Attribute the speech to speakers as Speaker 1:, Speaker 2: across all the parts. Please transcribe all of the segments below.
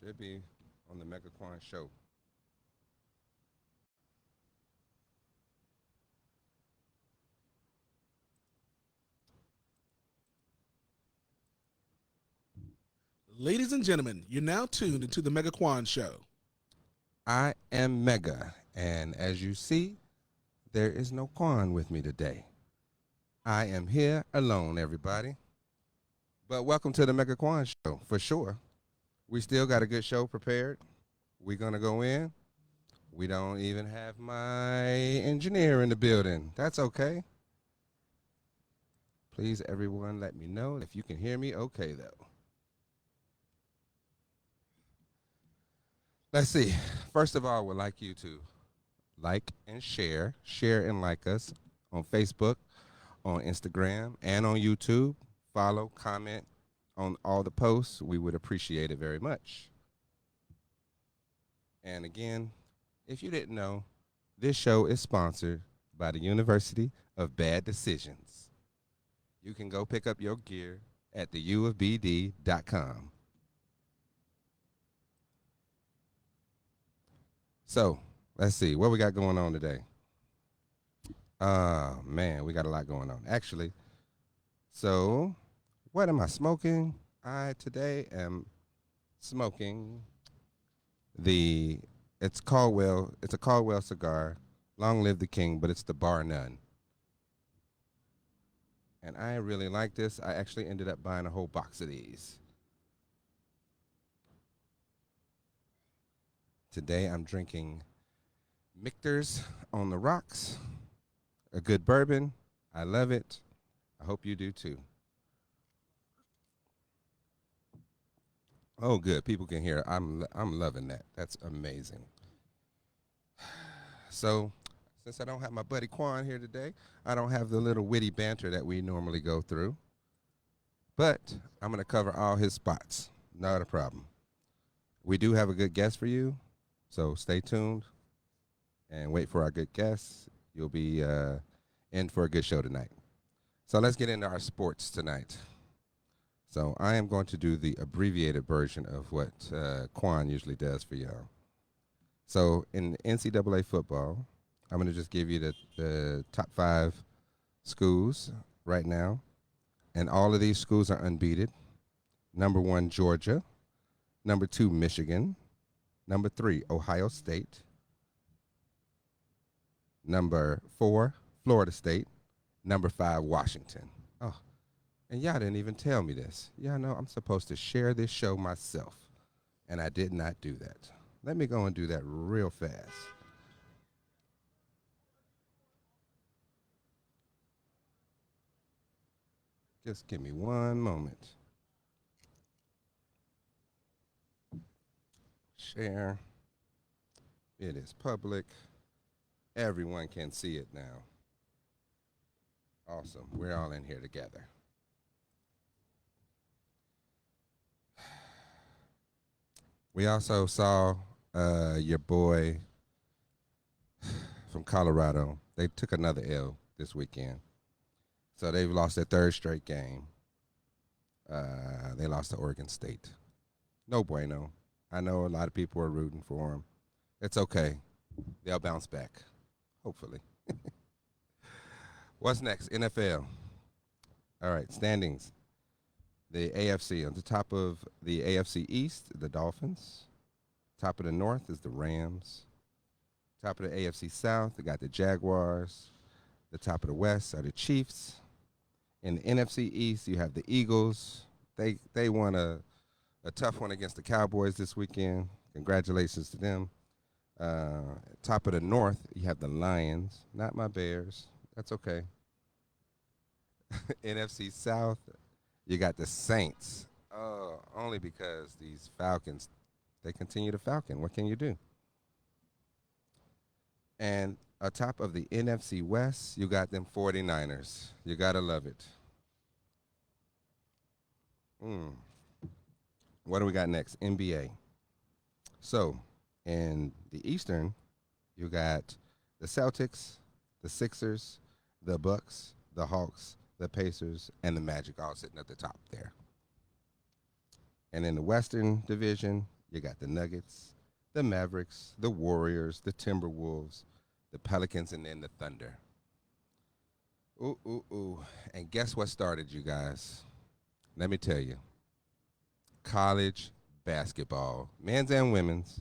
Speaker 1: Should be on the MegaQuan show.
Speaker 2: Ladies and gentlemen, you're now tuned into the Mega Quan Show.
Speaker 1: I am Mega, and as you see, there is no Quan with me today. I am here alone, everybody. But welcome to the MegaQuan show, for sure. We still got a good show prepared. We're going to go in. We don't even have my engineer in the building. That's okay. Please, everyone, let me know if you can hear me okay, though. Let's see. First of all, I would like you to like and share. Share and like us on Facebook, on Instagram, and on YouTube. Follow, comment on all the posts. We would appreciate it very much. And again, if you didn't know, this show is sponsored by the University of Bad Decisions. You can go pick up your gear at theufbd.com. So, let's see what we got going on today. Man, we got a lot going on. Actually, so what am I smoking? I today am smoking the it's a Caldwell cigar. Long live the king, but it's the bar none. And I really like this. I actually ended up buying a whole box of these. Today I'm drinking Michter's on the rocks, a good bourbon. I love it. I hope you do too. Oh, good. People can hear. I'm loving that. That's amazing. So, since I don't have my buddy Quan here today, I don't have the little witty banter that we normally go through. But I'm going to cover all his spots. Not a problem. We do have a good guest for you, so stay tuned and wait for our good guests. You'll be in for a good show tonight. So let's get into our sports tonight. So I am going to do the abbreviated version of what Quan usually does for y'all. So in NCAA football, I'm going to just give you the top 5 schools right now. And all of these schools are unbeaten. Number 1, Georgia. Number 2, Michigan. Number 3, Ohio State. Number 4, Florida State. Number 5, Washington. Oh, and y'all didn't even tell me this. Y'all know I'm supposed to share this show myself, and I did not do that. Let me go and do that real fast. Just give me one moment. Share. It is public. Everyone can see it now. Awesome. We're all in here together. We also saw your boy from Colorado. They took another L this weekend. So they've lost their third straight game. They lost to Oregon State. No bueno. I know a lot of people are rooting for them. It's okay. They'll bounce back, hopefully. What's next? NFL. All right, standings. The AFC. On the top of the AFC East, the Dolphins. Top of the North is the Rams. Top of the AFC South, they got the Jaguars. The top of the West are the Chiefs. In the NFC East, you have the Eagles. They won a tough one against the Cowboys this weekend. Congratulations to them. Top of the North, you have the Lions. Not my Bears. That's okay. NFC South, you got the Saints. Only because these Falcons, they continue to falcon. What can you do? And atop of the NFC West, you got them 49ers. You got to love it. What do we got next? NBA. So, in the Eastern, you got the Celtics, the Sixers, the Bucks, the Hawks, the Pacers, and the Magic all sitting at the top there. And in the Western Division, You got the Nuggets, the Mavericks, the Warriors, the Timberwolves, the Pelicans, and then the Thunder. Ooh, ooh, ooh. And guess what started, you guys? Let me tell you. College basketball, men's and women's.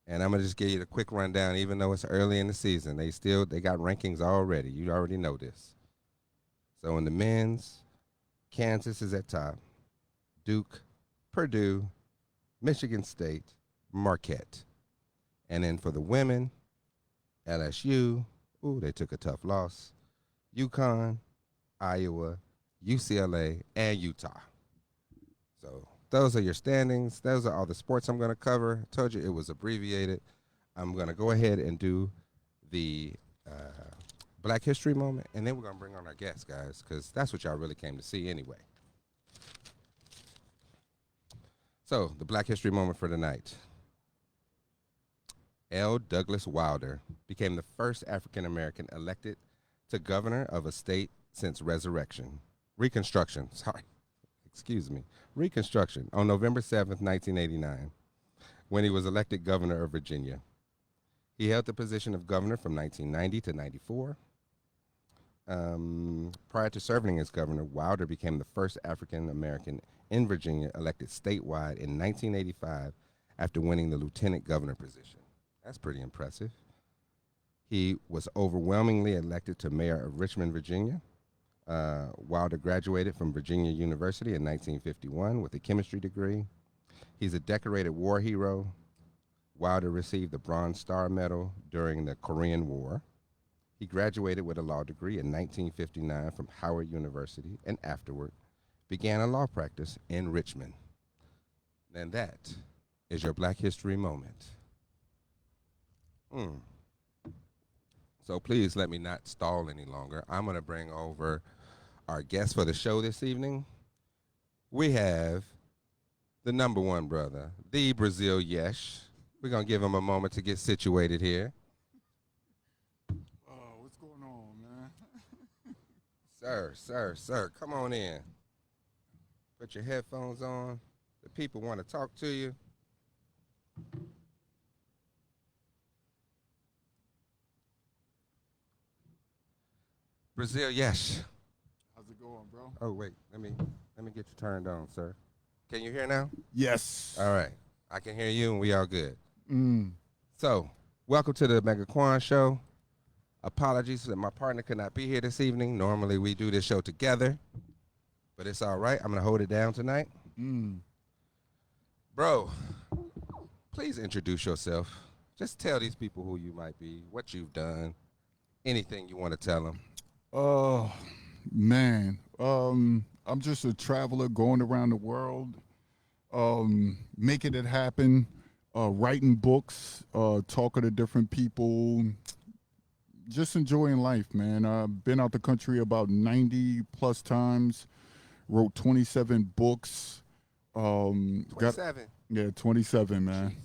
Speaker 1: And I'm gonna just give you a quick rundown, even though it's early in the season. They got rankings already. You already know this. So in the men's, Kansas is at top. Duke, Purdue, Michigan State, Marquette. And then for the women, LSU, ooh, they took a tough loss. UConn, Iowa, UCLA, and Utah. So those are your standings. Those are all the sports I'm going to cover. I told you it was abbreviated. I'm going to go ahead and do the Black History moment, and then we're going to bring on our guests, guys, because that's what y'all really came to see anyway. So the Black History moment for tonight. L. Douglas Wilder became the first African American elected to governor of a state since Reconstruction, Reconstruction on November 7th, 1989, when he was elected governor of Virginia. He held the position of governor from 1990 to 94. Prior to serving as governor, Wilder became the first African American in Virginia elected statewide in 1985 after winning the lieutenant governor position. That's pretty impressive. He was overwhelmingly elected to mayor of Richmond, Virginia. Wilder graduated from Virginia University in 1951 with a chemistry degree. He's a decorated war hero. Wilder received the Bronze Star Medal during the Korean War. He graduated with a law degree in 1959 from Howard University and afterward began a law practice in Richmond. And that is your Black History moment. So please let me not stall any longer. I'm going to bring over our guest for the show this evening. We have the number one brother, the Brazil Yesh. We're going to give him a moment to get situated here.
Speaker 3: What's going on, man?
Speaker 1: Sir, come on in. Put your headphones on. The people want to talk to you. Brazil Yesh.
Speaker 3: How's it going, bro?
Speaker 1: Oh wait, let me get you turned on, sir. Can you hear now?
Speaker 3: Yes.
Speaker 1: All right, I can hear you, and we all good.
Speaker 3: Mm.
Speaker 1: So, welcome to the MegaQuan show. Apologies that my partner could not be here this evening. Normally we do this show together, but it's all right. I'm gonna hold it down tonight. Bro, please introduce yourself. Just tell these people who you might be, what you've done, anything you want to tell them.
Speaker 3: Oh, man. I'm just a traveler going around the world, making it happen, writing books, talking to different people, just enjoying life, man. I've been out the country about 90 plus times, wrote 27 books.
Speaker 1: 27.
Speaker 3: Yeah, 27, man.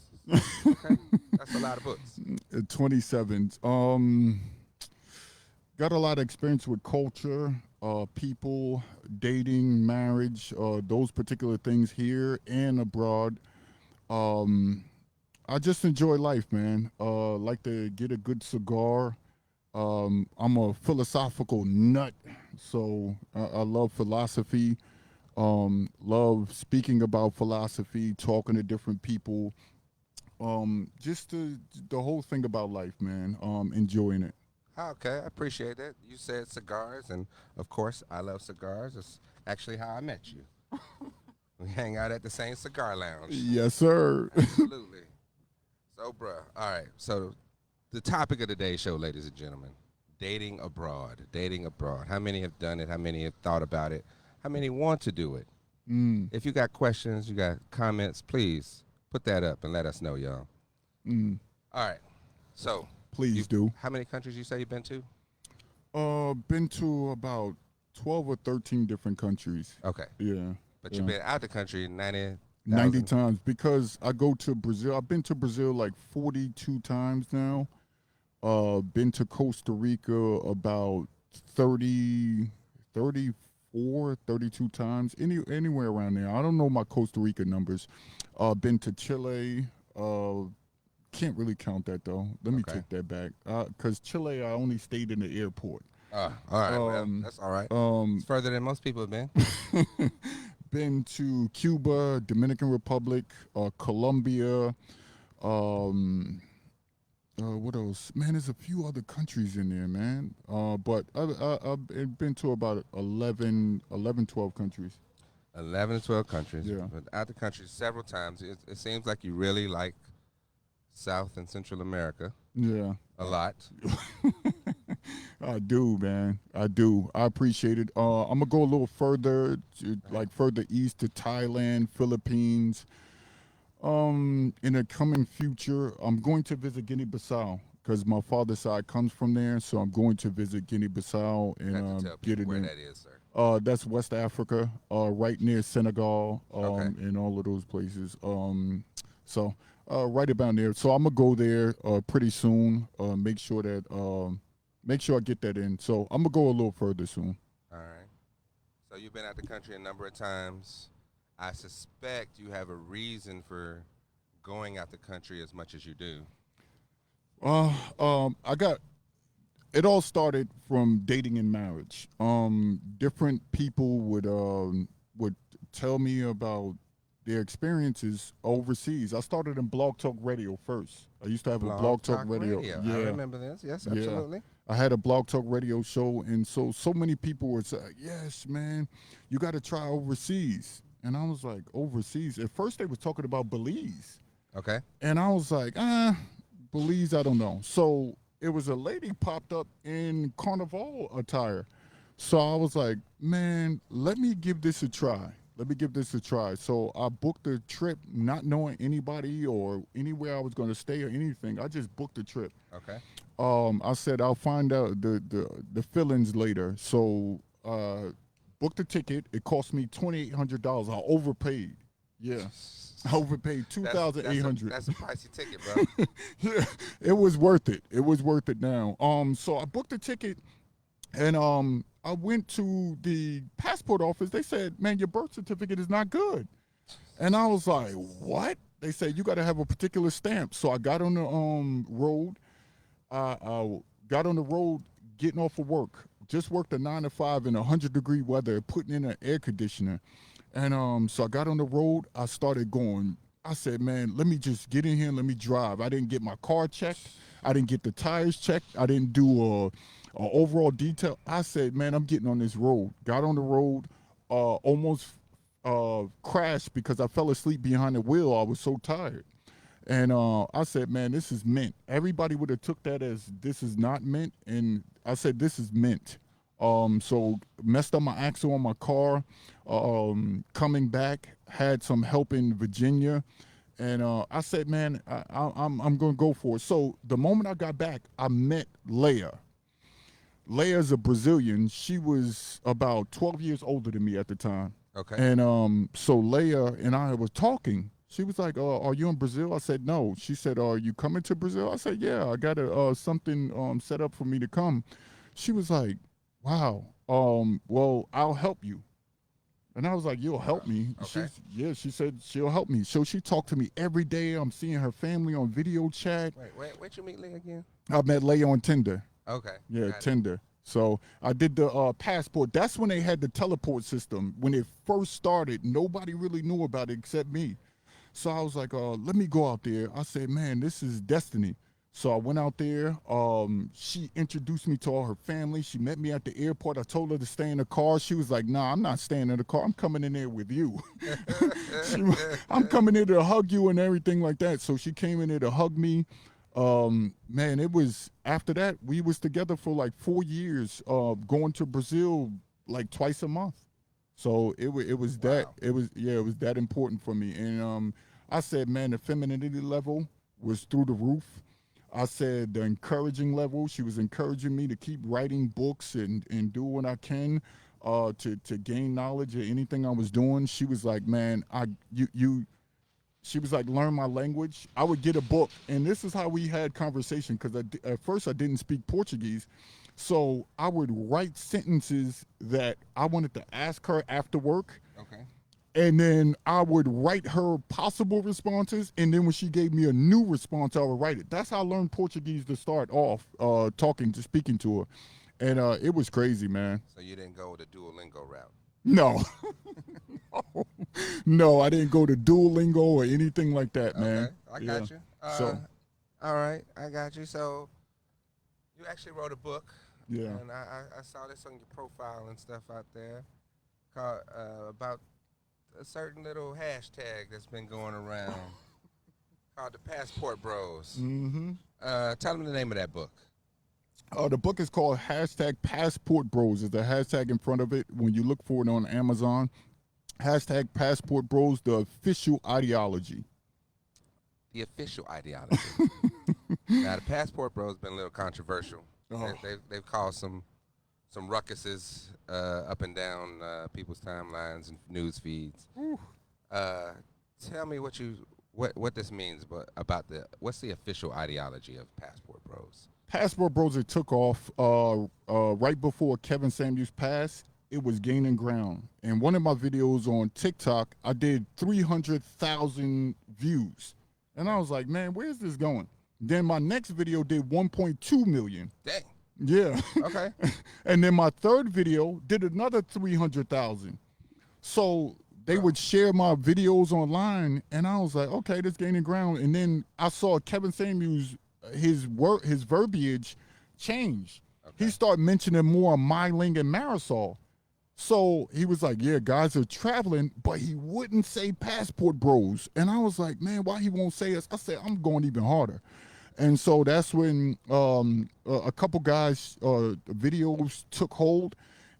Speaker 1: Okay, that's a lot of books.
Speaker 3: 27. Got a lot of experience with culture, people, dating, marriage, those particular things here and abroad. I just enjoy life, man. Like to get a good cigar. I'm a philosophical nut, so I love philosophy. Love speaking about philosophy, talking to different people. Just the whole thing about life, man. Enjoying it.
Speaker 1: Okay, I appreciate that. You said cigars, and of course, I love cigars. It's actually how I met you. We hang out at the same cigar lounge.
Speaker 3: Yes, sir.
Speaker 1: Absolutely. So, bruh, all right. So, the topic of today's show, ladies and gentlemen, dating abroad. Dating abroad. How many have done it? How many have thought about it? How many want to do it? If you got questions, you got comments, please put that up and let us know, y'all. All right. So,
Speaker 3: Please do.
Speaker 1: how many countries you say you've been to?
Speaker 3: Been to about 12 or 13 different countries.
Speaker 1: Okay.
Speaker 3: Yeah.
Speaker 1: But you've been out the country 90
Speaker 3: times because I go to Brazil. I've been to Brazil like 42 times now. Been to Costa Rica about 30, 34, 32 times. Anywhere around there. I don't know my Costa Rica numbers. Been to Chile. Can't really count that though. Let me
Speaker 1: Okay.
Speaker 3: take that back. Cause Chile, I only stayed in the airport.
Speaker 1: All right. Well,
Speaker 3: Um,
Speaker 1: that's all right. It's
Speaker 3: um,
Speaker 1: further than most people have been.
Speaker 3: been to Cuba, Dominican Republic, Colombia. Um, what else? Man, there's a few other countries in there, man. But I've been to about 12 countries.
Speaker 1: 11 to 12 countries.
Speaker 3: Yeah.
Speaker 1: But out the country several times. It seems like you really like South and Central America
Speaker 3: Yeah.
Speaker 1: a lot.
Speaker 3: I do, man. I do. I appreciate it. I'm gonna go a little further, like further east to Thailand, Philippines. In the coming future, I'm going to visit Guinea-Bissau because my father's side comes from there. So I'm going to visit Guinea-Bissau
Speaker 1: You have to
Speaker 3: and
Speaker 1: tell
Speaker 3: get
Speaker 1: people
Speaker 3: it
Speaker 1: where
Speaker 3: in.
Speaker 1: that is, sir.
Speaker 3: That's West Africa, right near Senegal,
Speaker 1: Okay.
Speaker 3: and all of those places. So right about there. So I'm gonna go there pretty soon. Make sure I get that in. So I'm gonna go a little further soon.
Speaker 1: All right. So you've been out the country a number of times. I suspect you have a reason for going out the country as much as you do.
Speaker 3: I got it all started from dating and marriage. Different people would tell me about their experiences overseas. I started in Blog Talk Radio first. I used to have a Blog Talk Radio.
Speaker 1: I
Speaker 3: Yeah,
Speaker 1: remember this. Yes,
Speaker 3: yeah.
Speaker 1: absolutely.
Speaker 3: I had a Blog Talk Radio show, and so many people would say, "Yes, man, you got to try overseas." And I was like, "Overseas?" At first, they was talking about Belize,
Speaker 1: Okay.
Speaker 3: and I was like, Belize, I don't know." So it was a lady popped up in carnival attire. So I was like, "Man, let me give this a try. Let me give this a try." So I booked a trip, not knowing anybody or anywhere I was going to stay or anything. I just booked a trip.
Speaker 1: Okay.
Speaker 3: I said I'll find out the fillings later. So booked the ticket. It cost me $2,800. I overpaid. Yeah, I overpaid $2,800.
Speaker 1: That's a pricey ticket, bro.
Speaker 3: Yeah, it was worth it. It was worth it now. So I booked the ticket, and I went to the passport office. They said, "Man, your birth certificate is not good." And I was like, "What?" They said, "You got to have a particular stamp." So I got on the road. I got on the road, getting off of work. Just worked a 9 to 5 in 100-degree weather, putting in an air conditioner. And so I got on the road. I started going. I said, "Man, let me just get in here and let me drive." I didn't get my car checked. I didn't get the tires checked. I didn't do a overall detail. I said, "Man, I'm getting on this road." Got on the road, almost crashed because I fell asleep behind the wheel. I was so tired. And I said, "Man, this is mint." Everybody would have took that as this is not mint, and I said, "This is mint." So messed up my axle on my car. Coming back, had some help in Virginia, and I said, "Man, I'm gonna go for it." So the moment I got back, I met Leia. Leia's a Brazilian. She was about 12 years older than me at the time.
Speaker 1: Okay.
Speaker 3: And so Leia and I were talking. She was like, "Are you in Brazil?" I said, "No." She said, "Are you coming to Brazil?" I said, "Yeah, I got something set up for me to come." She was like, "Wow. Well, I'll help you." And I was like, "You'll help me?"
Speaker 1: Okay.
Speaker 3: She said she'll help me. So she talked to me every day. I'm seeing her family on video chat.
Speaker 1: Where'd you meet Lee again?
Speaker 3: I met Leia on Tinder.
Speaker 1: Okay.
Speaker 3: Yeah,
Speaker 1: got it.
Speaker 3: Tinder. So I did the passport. That's when they had the teleport system. When it first started, nobody really knew about it except me. So I was like, let me go out there. I said, "Man, this is destiny." So I went out there. She introduced me to all her family. She met me at the airport. I told her to stay in the car. She was like, "Nah, I'm not staying in the car. I'm coming in there with you." I'm coming in there to hug you and everything like that. So she came in there to hug me. Man, it was after that we was together for like 4 years, going to Brazil like twice a month. So it was that
Speaker 1: Wow.
Speaker 3: it was that important for me. And I said, man, the femininity level was through the roof. I said the encouraging level. She was encouraging me to keep writing books and do what I can to gain knowledge of anything I was doing. She was like, "Man, she was like, learn my language." I would get a book, and this is how we had conversation because at first I didn't speak Portuguese. So I would write sentences that I wanted to ask her after work.
Speaker 1: Okay.
Speaker 3: and then I would write her possible responses, and then when she gave me a new response, I would write it. That's how I learned Portuguese to start off, speaking to her, and it was crazy, man.
Speaker 1: So you didn't go the Duolingo route.
Speaker 3: No, no, I didn't go to Duolingo or anything like that, man.
Speaker 1: Okay, I got you.
Speaker 3: So-
Speaker 1: all right, I got you. So you actually wrote a book.
Speaker 3: Yeah.
Speaker 1: And I saw this on your profile and stuff out there called about a certain little hashtag that's been going around called the Passport Bros.
Speaker 3: Mm-hmm.
Speaker 1: Tell them the name of that book.
Speaker 3: The book is called hashtag Passport Bros. There's a hashtag in front of it when you look for it on Amazon. Hashtag Passport Bros, the official ideology.
Speaker 1: The official ideology. Now, the Passport Bros has been a little controversial.
Speaker 3: Oh.
Speaker 1: They've caused some ruckuses up and down people's timelines and news feeds. Tell me what this means, but what's the official ideology of Passport Bros?
Speaker 3: Passport Bros, it took off right before Kevin Samuels passed. It was gaining ground. And one of my videos on TikTok, I did 300,000 views. And I was like, man, where's this going? Then my next video did 1.2 million.
Speaker 1: Dang.
Speaker 3: Yeah.
Speaker 1: Okay.
Speaker 3: And then my third video did another 300,000. So they would share my videos online, and I was like, okay, this gaining ground. And then I saw Kevin Samuels, his verbiage change.
Speaker 1: Okay.
Speaker 3: He started mentioning more Myling and Marisol. So he was like, yeah, guys are traveling, but he wouldn't say Passport Bros. And I was like, man, why he won't say us? I said, I'm going even harder. And so that's when a couple guys' videos took hold,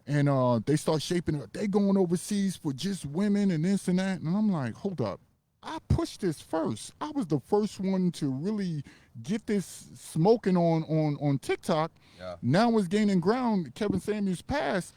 Speaker 3: and they start shaping it. They going overseas for just women and this and that. And I'm like, hold up. I pushed this first. I was the first one to really get this smoking on TikTok.
Speaker 1: Yeah.
Speaker 3: Now it's gaining ground. Kevin Samuels passed.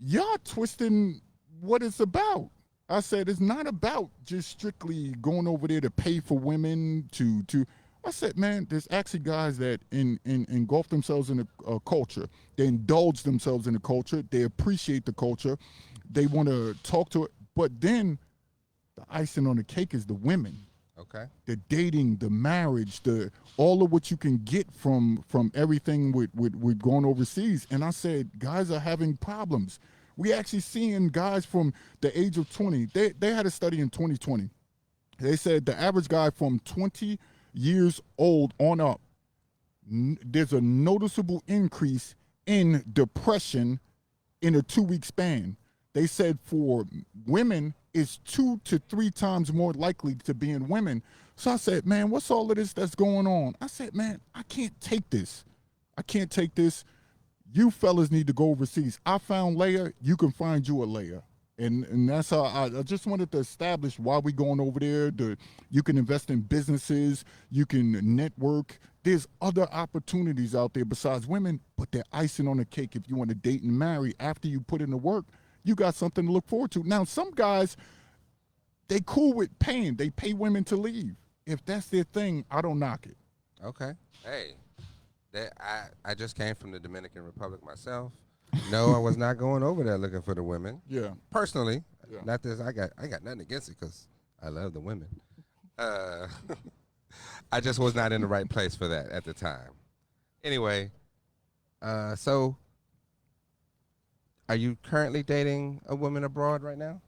Speaker 3: Y'all twisting what it's about. I said it's not about just strictly going over there to pay for women to I said, man, there's actually guys that engulf themselves in a culture. They indulge themselves in the culture. They appreciate the culture. They want to talk to it. But then the icing on the cake is the women.
Speaker 1: Okay.
Speaker 3: The dating, the marriage, all of what you can get from everything with going overseas. And I said, guys are having problems. We actually seeing guys from the age of 20. They had a study in 2020. They said the average guy from 20 years old on up, there's a noticeable increase in depression in a 2-week span. They said for women, it's 2 to 3 times more likely to be in women. So I said, man, what's all of this that's going on? I said, man, I can't take this. I can't take this. You fellas need to go overseas. I found Leia. You can find you a Leia. And that's how I just wanted to establish why we going over there. You can invest in businesses. You can network. There's other opportunities out there besides women, but they're icing on the cake. If you want to date and marry after you put in the work, you got something to look forward to. Now, some guys, they cool with paying. They pay women to leave. If that's their thing, I don't knock it.
Speaker 1: Okay. Hey, I just came from the Dominican Republic myself. No, I was not going over there looking for the women.
Speaker 3: Yeah.
Speaker 1: Personally,
Speaker 3: Yeah.
Speaker 1: not this. I got nothing against it because I love the women. I just was not in the right place for that at the time. Anyway, so are you currently dating a woman abroad right now?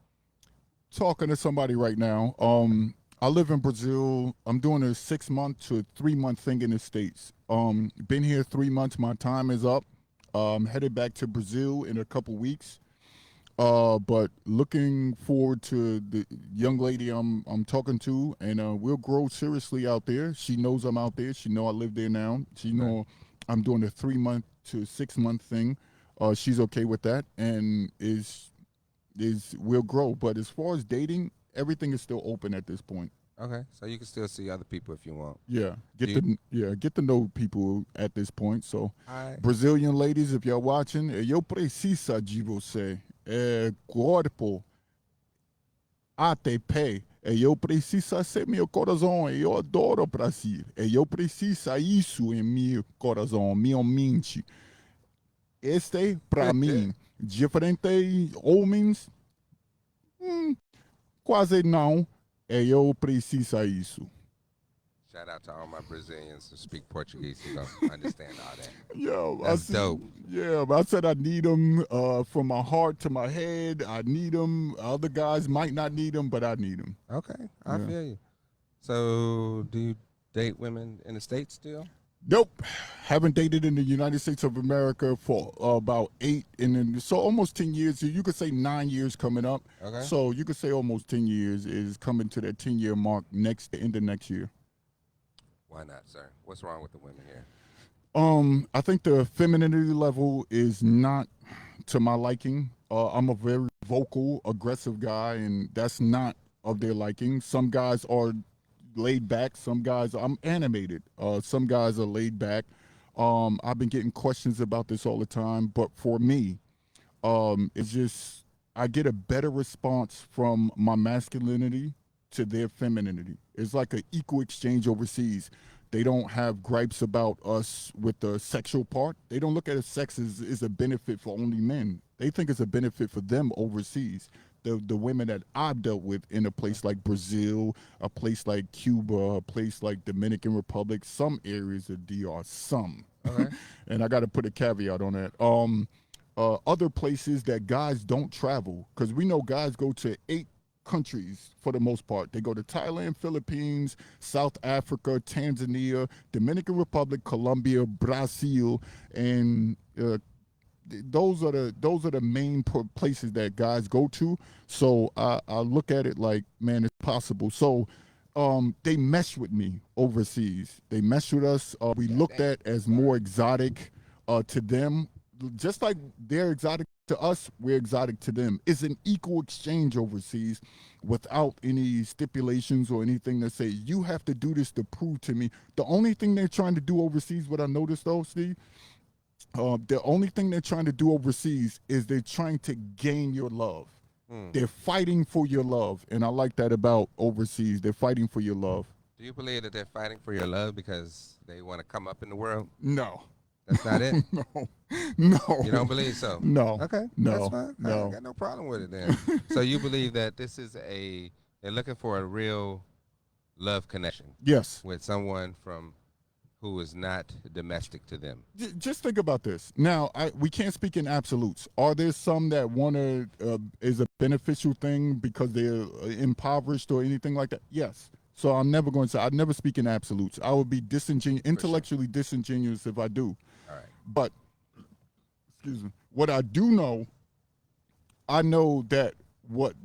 Speaker 3: Talking to somebody right now. I live in Brazil. I'm doing a 6-month to 3-month thing in the States. Been here 3 months. My time is up. Headed back to Brazil in a couple weeks. But looking forward to the young lady I'm talking to, and we'll grow seriously out there. She knows I'm out there. She know I live there now. She know I'm doing a 3-month to 6-month thing. She's okay with that, and we'll grow. But as far as dating, everything is still open at this point.
Speaker 1: Okay, so you can still see other people if you want.
Speaker 3: Yeah, get to know people at this point. So,
Speaker 1: I
Speaker 3: Brazilian ladies, if you're watching, eu preciso de você. Corpo, ATP. Eu preciso ser meu coração. Eu adoro o Brasil. Eu preciso isso em meu coração, minha mente. Este, para mim, diferentes homens, Quase não. Eu preciso isso.
Speaker 1: Shout out to all my Brazilians who speak Portuguese who don't understand all that.
Speaker 3: Yeah,
Speaker 1: That's dope.
Speaker 3: Yeah, I said I need them from my heart to my head. I need them. Other guys might not need them, but I need them.
Speaker 1: Okay, I
Speaker 3: Yeah.
Speaker 1: feel you. So, do you date women in the States still?
Speaker 3: Nope. Haven't dated in the United States of America for about 8 and then so almost 10 years. You could say 9 years coming up.
Speaker 1: Okay.
Speaker 3: So you could say almost 10 years is coming to that 10-year mark next end of next year.
Speaker 1: Why not, sir? What's wrong with the women here?
Speaker 3: I think the femininity level is not to my liking. I'm a very vocal, aggressive guy, and that's not of their liking. Some guys are laid back. Some guys, I'm animated. Some guys are laid back. I've been getting questions about this all the time, but for me, it's just I get a better response from my masculinity to their femininity. It's like an equal exchange overseas. They don't have gripes about us with the sexual part. They don't look at sex as a benefit for only men. They think it's a benefit for them overseas. The women that I've dealt with in a place like Brazil, a place like Cuba, a place like Dominican Republic, some areas of DR, some.
Speaker 1: Okay.
Speaker 3: And I got to put a caveat on that. Other places that guys don't travel, because we know guys go to 8 countries for the most part. They go to Thailand, Philippines, South Africa, Tanzania, Dominican Republic, Colombia, Brazil, and those are the main places that guys go to. So I look at it like, man, it's possible. So they mesh with me overseas. They mesh with us. We looked at as more exotic to them, just like they're exotic to us, we're exotic to them. It's an equal exchange overseas without any stipulations or anything that say you have to do this to prove to me. The only thing they're trying to do overseas, what I noticed though, Steve, the only thing they're trying to do overseas is they're trying to gain your love. They're fighting for your love, and I like that about overseas. They're fighting for your love.
Speaker 1: Do you believe that they're fighting for your love because they want to come up in the world?
Speaker 3: No.
Speaker 1: That's not it?
Speaker 3: No.
Speaker 1: You don't believe so?
Speaker 3: No.
Speaker 1: Okay.
Speaker 3: No.
Speaker 1: That's fine. I
Speaker 3: No.
Speaker 1: got no problem with it then. So you believe that this is they're looking for a real love connection
Speaker 3: Yes.
Speaker 1: with someone from who is not domestic to them.
Speaker 3: Just think about this. Now, we can't speak in absolutes. Are there some that want to is a beneficial thing because they're impoverished or anything like that? Yes. So I'm never going to say I'd never speak in absolutes. I would be intellectually disingenuous if I do.
Speaker 1: All right.
Speaker 3: But excuse me. What I do know, I know that what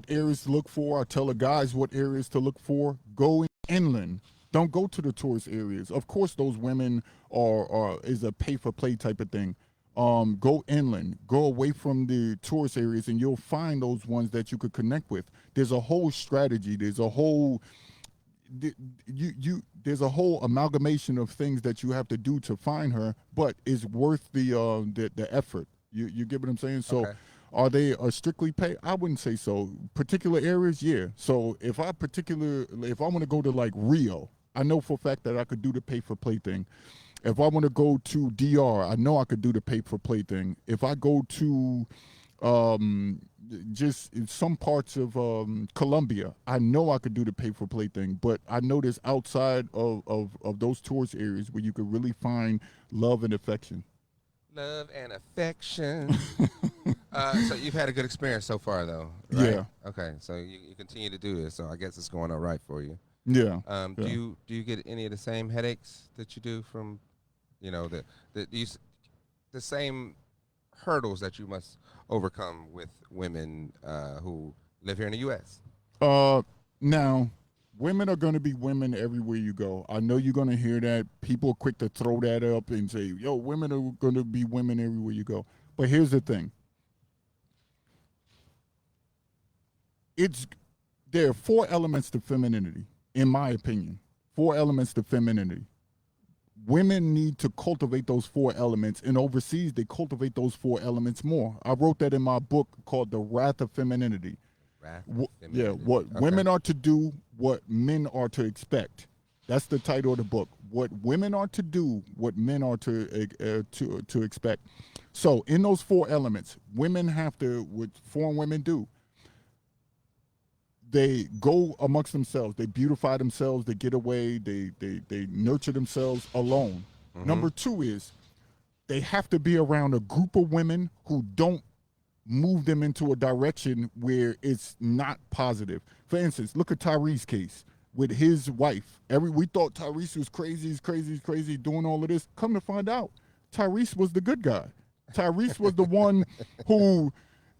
Speaker 3: areas to look for. I tell the guys what areas to look for. Go inland. Don't go to the tourist areas. Of course, those women is a pay for play type of thing. Go inland. Go away from the tourist areas, and you'll find those ones that you could connect with. There's a whole strategy. There's a whole there's a whole amalgamation of things that you have to do to find her, but it's worth the effort. You get what I'm saying? So.
Speaker 1: Okay.
Speaker 3: Are they strictly pay? I wouldn't say so. Particular areas, yeah. So if I want to go to like Rio, I know for a fact that I could do the pay for play thing. If I want to go to DR, I know I could do the pay for play thing. If I go to just in some parts of Colombia, I know I could do the pay for play thing. But I know there's outside of those tourist areas where you could really find love and affection.
Speaker 1: Love and affection. So you've had a good experience so far, though, right?
Speaker 3: Yeah.
Speaker 1: Okay, so you continue to do this, so I guess it's going all right for you.
Speaker 3: Yeah.
Speaker 1: Yeah.
Speaker 3: Yeah.
Speaker 1: Do you get any of the same headaches that you do from, the same hurdles that you must overcome with women who live here in the U.S.?
Speaker 3: Now, women are going to be women everywhere you go. I know you're going to hear that. People are quick to throw that up and say, yo, women are going to be women everywhere you go. But here's the thing. There are 4 elements to femininity, in my opinion. 4 elements to femininity. Women need to cultivate those 4 elements, and overseas they cultivate those 4 elements more. I wrote that in my book called The Wrath of Femininity. What women are to do, what men are to expect. That's the title of the book. What women are to do, what men are to expect. So in those 4 elements, women have to, what foreign women do, they go amongst themselves. They beautify themselves. They get away. They nurture themselves alone. Number two is they have to be around a group of women who don't move them into a direction where it's not positive. For instance, look at Tyrese's case with his wife. We thought Tyrese was crazy, he's crazy, doing all of this. Come to find out, Tyrese was the good guy. Tyrese was the one who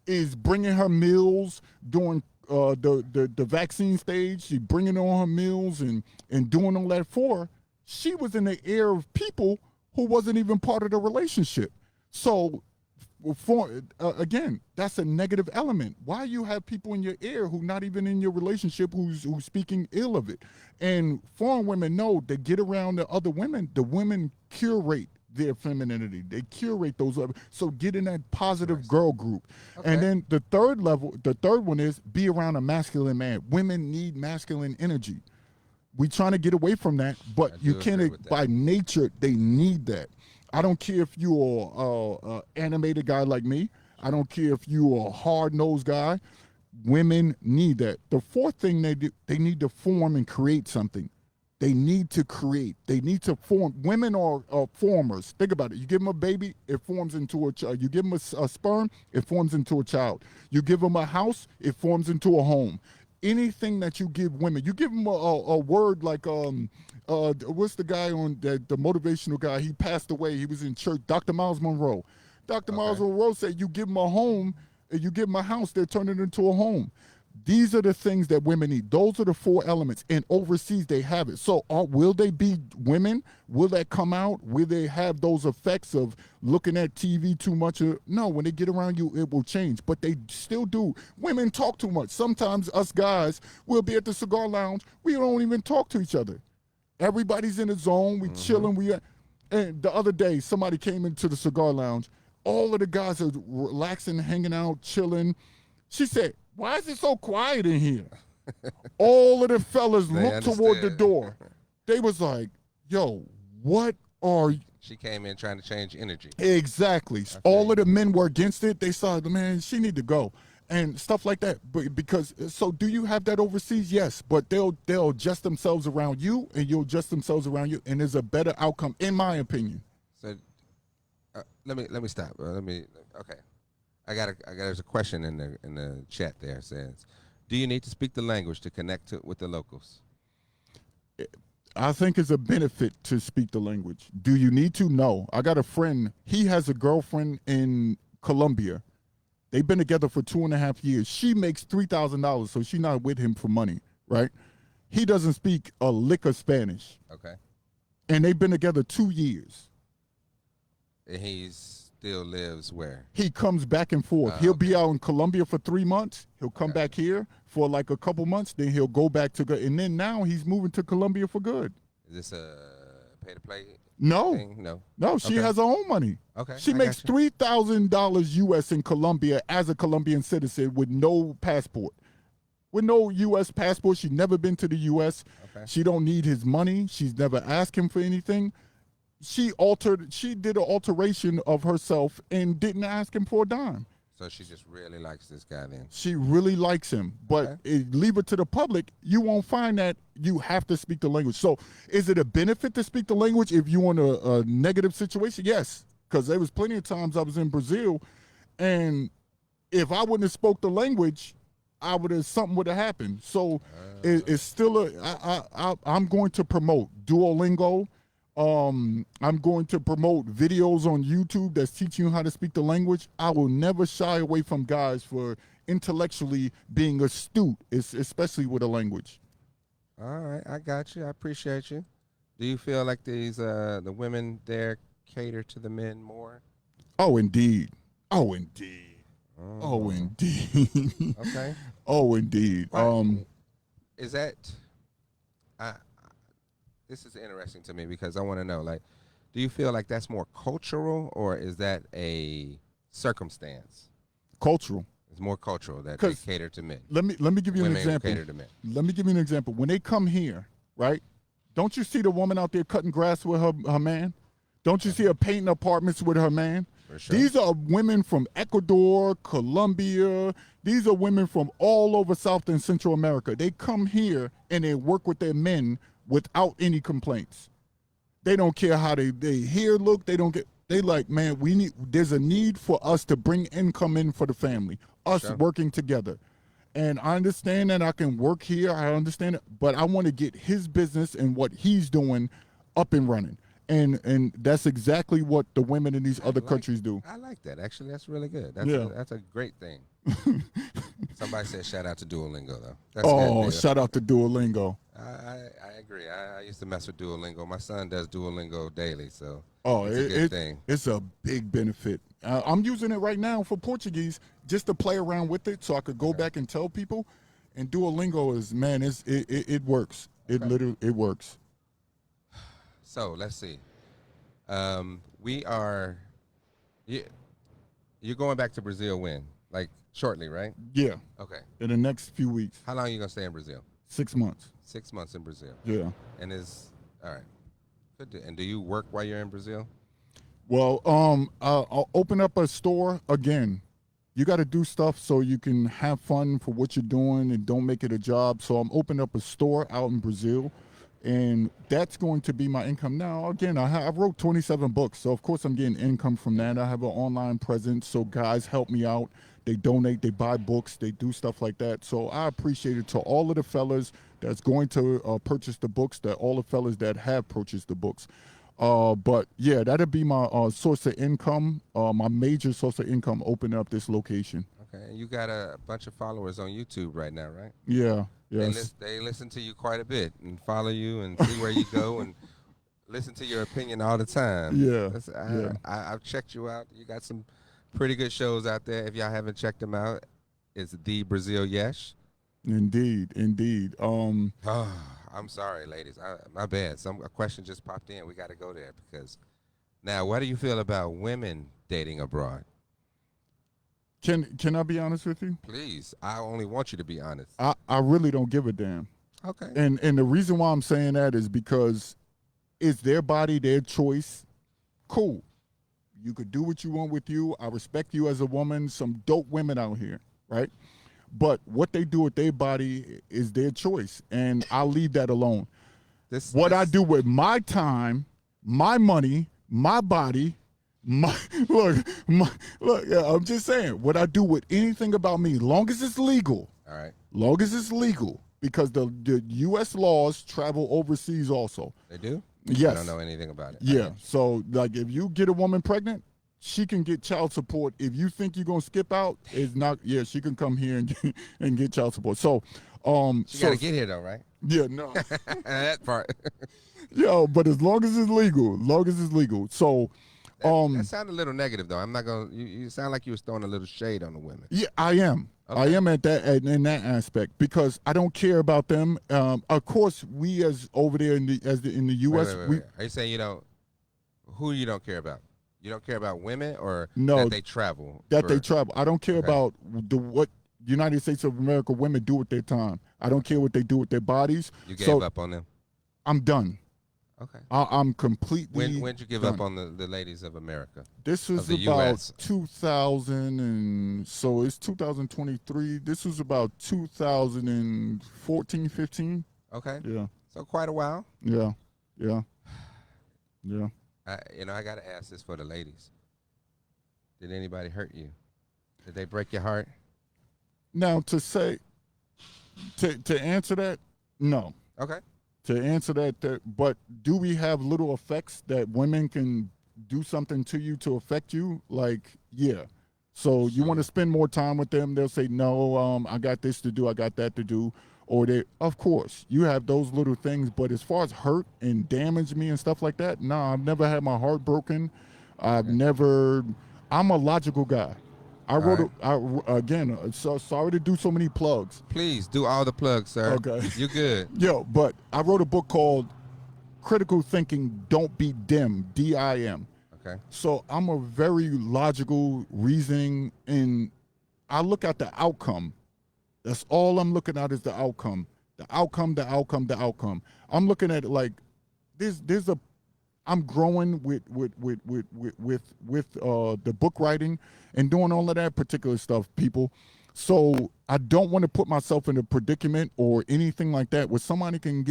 Speaker 3: is bringing her meals during the vaccine stage. She bringing on her meals and doing all that for her. She was in the ear of people who wasn't even part of the relationship. So, again, that's a negative element. Why you have people in your ear who not even in your relationship who's speaking ill of it? And foreign women know they get around the other women. The women curate their femininity. They curate those. So get in that positive girl group. Okay. And then the third one is be around a masculine man. Women need masculine energy. We trying to get away from that, but you can't. By nature, they need that. I don't care if you're an animated guy like me. I don't care if you're a hard-nosed guy. Women need that. The fourth thing they do, they need to form and create something. They need to create. They need to form. Women are formers. Think about it. You give them a baby, it forms into a child. You give them a sperm, it forms into a child. You give them a house, it forms into a home. Anything that you give women, you give them a word like what's the guy on the motivational guy? He passed away. He was in church. Dr. Miles Monroe. Dr. Miles Monroe said, you give them a home, and you give them a house, they're turning it into a home. These are the things that women need. Those are the four elements. And overseas, they have it. So will they be women? Will that come out? Will they have those effects of looking at TV too much? No, when they get around you, it will change. But they still do. Women talk too much. Sometimes us guys will be at the cigar lounge. We don't even talk to each other. Everybody's in the zone. We chilling. And the other day, somebody came into the cigar lounge. All of the guys are relaxing, hanging out, chilling. She said, "Why is it so quiet in here?" All of the fellas looked toward the door. They was like, "Yo, what are you?"
Speaker 1: She came in trying to change energy.
Speaker 3: Exactly. All of the men were against it. They saw, man, she need to go. And stuff like that. But so do you have that overseas? Yes. But they'll adjust themselves around you, and you'll adjust themselves around you, and there's a better outcome, in my opinion.
Speaker 1: So let me stop. Okay. There's a question in the chat there. It says, do you need to speak the language to connect with the locals?
Speaker 3: I think it's a benefit to speak the language. Do you need to? No. I got a friend. He has a girlfriend in Colombia. They've been together for 2.5 years. She makes $3,000, so she's not with him for money, right? He doesn't speak a lick of Spanish.
Speaker 1: Okay.
Speaker 3: And they've been together 2 years.
Speaker 1: And he still lives where?
Speaker 3: He comes back and forth. He'll be out in Colombia for 3 months. He'll come back here for like a couple months. Then he'll go back to and then now he's moving to Colombia for good.
Speaker 1: Is this a pay-to-play
Speaker 3: No.
Speaker 1: thing?
Speaker 3: No, she has her own money.
Speaker 1: Okay.
Speaker 3: She makes $3,000 U.S. in Colombia as a Colombian citizen with no passport. With no U.S. passport. She's never been to the U.S. Okay. She don't need his money. She's never asked him for anything. She did an alteration of herself and didn't ask him for a dime.
Speaker 1: So she just really likes this guy then?
Speaker 3: She really likes him. But leave it to the public, you won't find that you have to speak the language. So is it a benefit to speak the language if you're in a negative situation? Yes, because there was plenty of times I was in Brazil, and if I wouldn't have spoke the language, something would have happened. So it's still I'm going to promote Duolingo. I'm going to promote videos on YouTube that's teaching you how to speak the language. I will never shy away from guys for intellectually being astute, especially with a language.
Speaker 1: All right, I got you. I appreciate you. Do you feel like the women there cater to the men more?
Speaker 3: Oh, indeed. Oh, indeed. Oh, indeed.
Speaker 1: Okay.
Speaker 3: Oh, indeed.
Speaker 1: Right. Is that? This is interesting to me because I want to know, like, do you feel like that's more cultural or is that a circumstance?
Speaker 3: Cultural.
Speaker 1: It's more cultural that they cater to men.
Speaker 3: Let me give you an example.
Speaker 1: Cater to men.
Speaker 3: Let me give you an example. When they come here, right? Don't you see the woman out there cutting grass with her man? Don't you see her painting apartments with her man?
Speaker 1: For sure.
Speaker 3: These are women from Ecuador, Colombia. These are women from all over South and Central America. They come here and they work with their men without any complaints. They don't care how they hair look. They don't get. They like, man, there's a need for us to bring income in for the family. Us
Speaker 1: Sure.
Speaker 3: working together. And I understand that I can work here. I understand it, but I want to get his business and what he's doing up and running. And that's exactly what the women in these other countries do.
Speaker 1: I like that. Actually, that's really good. That's a great thing. Somebody said shout out to Duolingo though. That's
Speaker 3: Oh,
Speaker 1: good.
Speaker 3: shout out to Duolingo.
Speaker 1: I agree. I used to mess with Duolingo. My son does Duolingo daily, so
Speaker 3: Oh,
Speaker 1: it's a good thing.
Speaker 3: It's a big benefit. I'm using it right now for Portuguese just to play around with it so I could go back and tell people. And Duolingo is, man, it works. It literally, it works.
Speaker 1: So let's see. We are. You're going back to Brazil when? Like shortly, right?
Speaker 3: Yeah,
Speaker 1: Okay.
Speaker 3: in the next few weeks,
Speaker 1: How long are you gonna stay in Brazil?
Speaker 3: 6 months.
Speaker 1: 6 months in Brazil.
Speaker 3: Yeah.
Speaker 1: And is all right. Good. And do you work while you're in Brazil?
Speaker 3: Well, I'll open up a store again. You got to do stuff so you can have fun for what you're doing and don't make it a job. So I'm opening up a store out in Brazil, and that's going to be my income. Now, again, I wrote 27 books, so of course I'm getting income from that. I have an online presence, so guys help me out. They donate, they buy books, they do stuff like that. So I appreciate it to all of the fellas that's going to purchase the books, that all the fellas that have purchased the books. But yeah, that'd be my source of income, my major source of income, opening up this location.
Speaker 1: Okay. And you got a bunch of followers on YouTube right now, right?
Speaker 3: Yeah, yes.
Speaker 1: They listen to you quite a bit and follow you and see where you go and listen to your opinion all the time.
Speaker 3: Yeah, yeah.
Speaker 1: I've checked you out. You got some pretty good shows out there. If y'all haven't checked them out, it's The Brazil Yesh.
Speaker 3: Indeed, indeed.
Speaker 1: I'm sorry, ladies. My bad. A question just popped in. We got to go there because now, what do you feel about women dating abroad?
Speaker 3: Can I be honest with you?
Speaker 1: Please, I only want you to be honest.
Speaker 3: I really don't give a damn.
Speaker 1: Okay.
Speaker 3: And the reason why I'm saying that is because it's their body, their choice. Cool. You could do what you want with you. I respect you as a woman. Some dope women out here, right? But what they do with their body is their choice, and I'll leave that alone. I do with my time, my money, my body, look. Yeah, I'm just saying what I do with anything about me, long as it's legal.
Speaker 1: All right.
Speaker 3: Long as it's legal, because the U.S. laws travel overseas also.
Speaker 1: They do?
Speaker 3: Yes.
Speaker 1: I don't know anything about it.
Speaker 3: Yeah. So, like, if you get a woman pregnant, she can get child support. If you think you're gonna skip out, it's not. Yeah, she can come here and get child support. So,
Speaker 1: She got to get here though, right?
Speaker 3: Yeah, no.
Speaker 1: That part.
Speaker 3: Yo, but as long as it's legal, So,
Speaker 1: That sounded a little negative though. I'm not gonna. You sound like you was throwing a little shade on the women.
Speaker 3: yeah, I am.
Speaker 1: Okay.
Speaker 3: I am in that aspect because I don't care about them. Of course, we as over there in the U.S.
Speaker 1: Wait. Are you saying you don't? Who you don't care about? You don't care about women or
Speaker 3: No,
Speaker 1: that they travel?
Speaker 3: they travel. I don't care
Speaker 1: Okay.
Speaker 3: about what United States of America women do with their time. I don't care what they do with their bodies.
Speaker 1: You gave up on them.
Speaker 3: I'm done.
Speaker 1: Okay.
Speaker 3: I'm completely.
Speaker 1: When'd you give
Speaker 3: done.
Speaker 1: up on the ladies of America?
Speaker 3: This was
Speaker 1: the
Speaker 3: about
Speaker 1: US?
Speaker 3: 2000, and so it's 2023. This was about 2014, 15.
Speaker 1: Okay.
Speaker 3: Yeah,
Speaker 1: So quite a while.
Speaker 3: yeah.
Speaker 1: I got to ask this for the ladies. Did anybody hurt you? Did they break your heart?
Speaker 3: Now to answer that, no.
Speaker 1: Okay.
Speaker 3: To answer that, but do we have little effects that women can do something to you to affect you? Like, yeah. So you want to spend more time with them? They'll say, no, I got this to do, I got that to do. Or of course, you have those little things. But as far as hurt and damage me and stuff like that, no, I've never had my heart broken. I'm a logical guy. So sorry to do so many plugs.
Speaker 1: Please do all the plugs, sir.
Speaker 3: Okay.
Speaker 1: You good.
Speaker 3: Yo, but I wrote a book called Critical Thinking Don't Be Dim, D-I-M.
Speaker 1: Okay.
Speaker 3: So I'm a very logical reasoning, and I look at the outcome. That's all I'm looking at is the outcome. The outcome. I'm looking at it like I'm growing with the book writing and doing all of that particular stuff, people. So I don't want to put myself in a predicament or anything like that where somebody can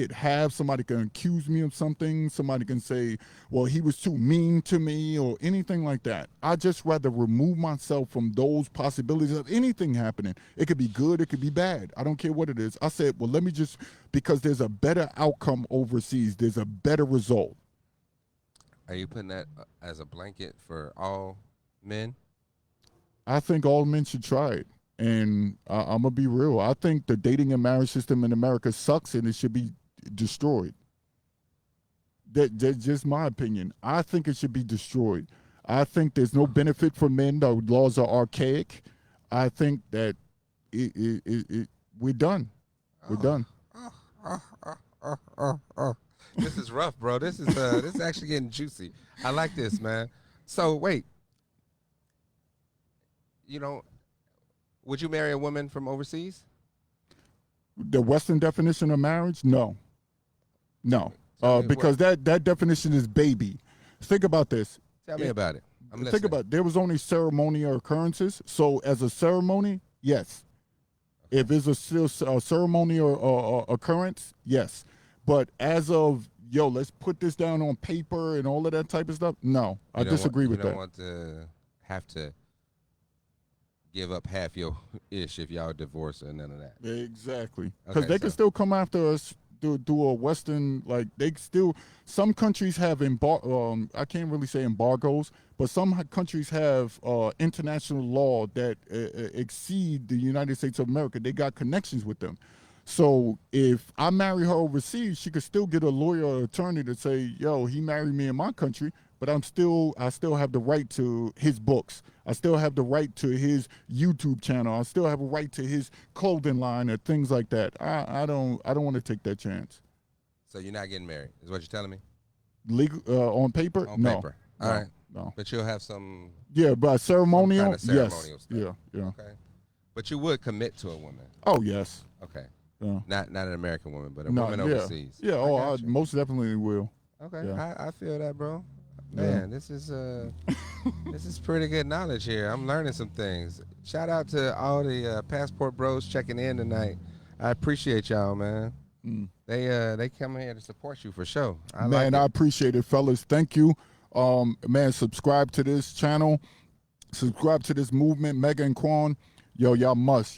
Speaker 3: somebody can accuse me of something, somebody can say, well, he was too mean to me or anything like that. I just rather remove myself from those possibilities of anything happening. It could be good, it could be bad. I don't care what it is. I said, well, let me just, because there's a better outcome overseas, there's a better result.
Speaker 1: Are you putting that as a blanket for all men?
Speaker 3: I think all men should try it. And I'm going to be real. I think the dating and marriage system in America sucks and it should be destroyed. That's just my opinion. I think it should be destroyed. I think there's no benefit for men. The laws are archaic. I think that we're done. We're done.
Speaker 1: This is rough, bro. This is actually getting juicy. I like this, man. So wait, would you marry a woman from overseas?
Speaker 3: The Western definition of marriage? No. Because that definition is baby. Think about this.
Speaker 1: Tell me about it. I'm listening.
Speaker 3: Think about it. There was only ceremonial occurrences. So as a ceremony, yes. If it's a ceremonial occurrence, yes. But as of, let's put this down on paper and all of that type of stuff, no. I disagree with that.
Speaker 1: You don't want to have to give up half your ish if y'all divorce or none of that.
Speaker 3: Exactly. Because they can still come after us do a Western, like some countries have I can't really say embargoes, but some countries have international law that exceed the United States of America. They got connections with them. So if I marry her overseas, she could still get a lawyer or attorney to say, he married me in my country, but I still have the right to his books. I still have the right to his YouTube channel. I still have a right to his clothing line or things like that. I don't want to take that chance.
Speaker 1: So you're not getting married, is what you're telling me?
Speaker 3: Legal on paper?
Speaker 1: On
Speaker 3: no.
Speaker 1: paper.
Speaker 3: No.
Speaker 1: All right.
Speaker 3: No.
Speaker 1: But you'll have some.
Speaker 3: Yeah, but ceremonial.
Speaker 1: Kind of ceremonial
Speaker 3: yes.
Speaker 1: stuff.
Speaker 3: Yeah.
Speaker 1: Okay. But you would commit to a woman.
Speaker 3: Oh yes.
Speaker 1: Okay.
Speaker 3: Yeah.
Speaker 1: Not an American woman, but a woman overseas.
Speaker 3: Yeah. I most definitely will.
Speaker 1: Okay.
Speaker 3: Yeah.
Speaker 1: I feel that, bro. Man, this is pretty good knowledge here. I'm learning some things. Shout out to all the Passport Bros checking in tonight. I appreciate y'all, man. They come here to support you for sure. I
Speaker 3: appreciate it, fellas. Thank you. Man, subscribe to this channel. Subscribe to this movement, Mega and Quan. Y'all must,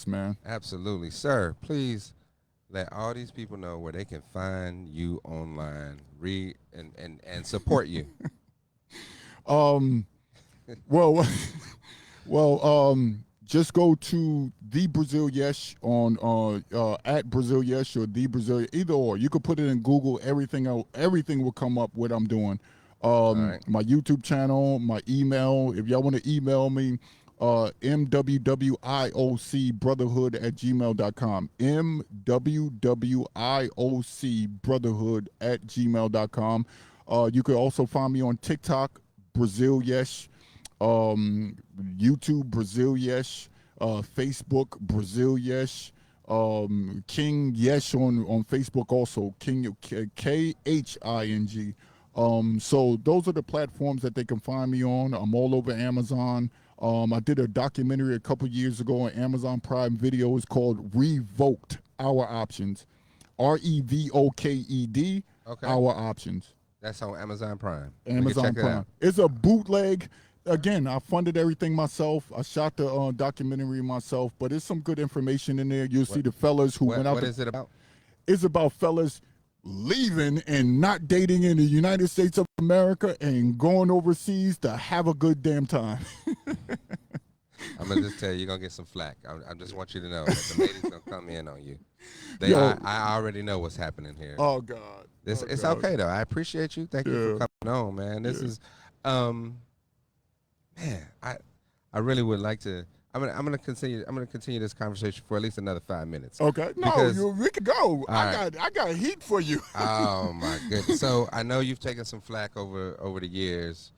Speaker 3: man.
Speaker 1: Absolutely, sir. Please let all these people know where they can find you online, read and support you.
Speaker 3: Just go to the Brazil Yes on at Brazil Yes or the Brazil, either or. You could put it in Google. Everything will come up what I'm doing.
Speaker 1: Right.
Speaker 3: My YouTube channel, my email. If y'all want to email me, mwwiocbrotherhood@gmail.com. mwwiocbrotherhood@gmail.com. You could also find me on TikTok, Brazil Yes, YouTube, Brazil Yes, Facebook, Brazil Yes, King Yes on Facebook also, King KHING. So those are the platforms that they can find me on. I'm all over Amazon. I did a documentary a couple years ago on Amazon Prime Video. It's called Revoked, Our Options. REVOKED,
Speaker 1: Okay.
Speaker 3: Our Options.
Speaker 1: That's on Amazon Prime.
Speaker 3: Amazon Prime. It's a bootleg. Again, I funded everything myself. I shot the documentary myself, but there's some good information in there. You'll see the fellas who went out.
Speaker 1: What is it about?
Speaker 3: It's about fellas leaving and not dating in the United States of America and going overseas to have a good damn time.
Speaker 1: I'm gonna just tell you, you're gonna get some flack. I just want you to know that the ladies gonna come in on you. I already know what's happening here.
Speaker 3: Oh God.
Speaker 1: It's okay though. I appreciate you. Thank you for coming on, man. This is, man. I really would like to. I'm gonna continue this conversation for at least another 5 minutes.
Speaker 3: Okay. We can go. I got heat for you.
Speaker 1: Oh my goodness. So I know you've taken some flack over the years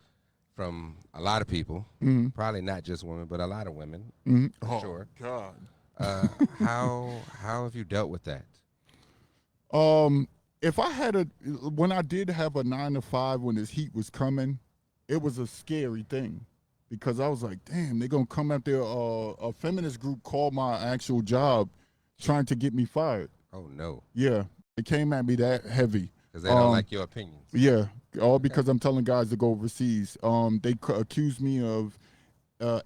Speaker 1: from a lot of people.
Speaker 3: Mm-hmm.
Speaker 1: Probably not just women, but a lot of women.
Speaker 3: Mm-hmm.
Speaker 1: For sure.
Speaker 3: God.
Speaker 1: How have you dealt with that?
Speaker 3: if I had when I did have a 9 to 5 when this heat was coming, it was a scary thing because I was like, damn, they're gonna come out there. A feminist group called my actual job, trying to get me fired.
Speaker 1: Oh no,
Speaker 3: Yeah, it came at me that heavy.
Speaker 1: because they don't like your opinions.
Speaker 3: Yeah, all because I'm telling guys to go overseas. They accused me of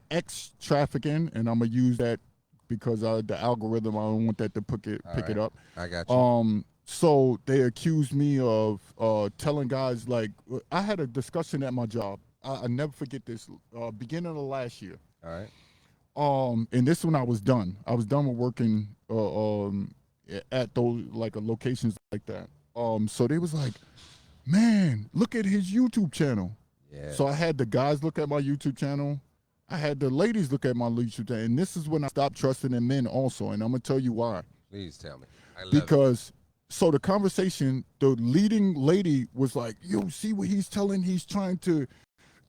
Speaker 3: X trafficking, and I'm gonna use that because the algorithm. I don't want that to pick it up.
Speaker 1: I got you.
Speaker 3: So they accused me of telling guys like I had a discussion at my job. I never forget this. Beginning of last year.
Speaker 1: All right.
Speaker 3: And this when I was done. I was done with working at those like locations like that. So they was like, man, look at his YouTube channel.
Speaker 1: Yeah.
Speaker 3: So I had the guys look at my YouTube channel. I had the ladies look at my YouTube channel. And this is when I stopped trusting in men also. And I'm going to tell you why.
Speaker 1: Please tell me. I love
Speaker 3: Because, so the conversation, the leading lady was like, you see what he's telling? He's trying to